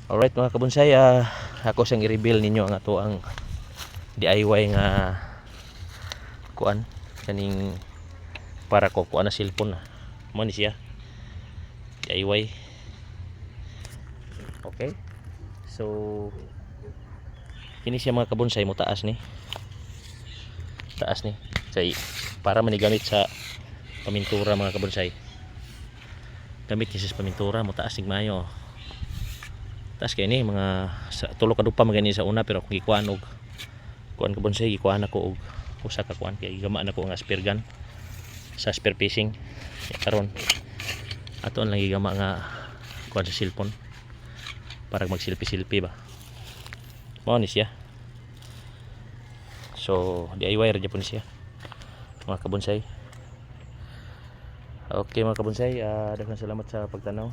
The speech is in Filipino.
Alright mga kabonsay, ako siyang i-reveal ninyo ang ato ang DIY nga kuan kaning para ko kuan na cellphone na. Mo ni siya. DIY. Okay. So kini siya mga kabonsay mo taas ni. Taas ni. Kay para manigamit sa pamintura mga kabonsay. Gamit ni sa pamintura mo taas ning mayo. Tas kay ni mga tulo ka dupa magani sa una, pero kung gikuan og kuan kabonsay, gikuan ako og usa ka kuan kay gama na ko nga spear gun sa spear fishing. Karon aton lang gigama nga kuan sa cellphone para mag selfie ba. Mao ni siya. So DIY ra gyapon siya mga kabonsay. Okay mga kabonsay, daghang salamat sa pagtanaw.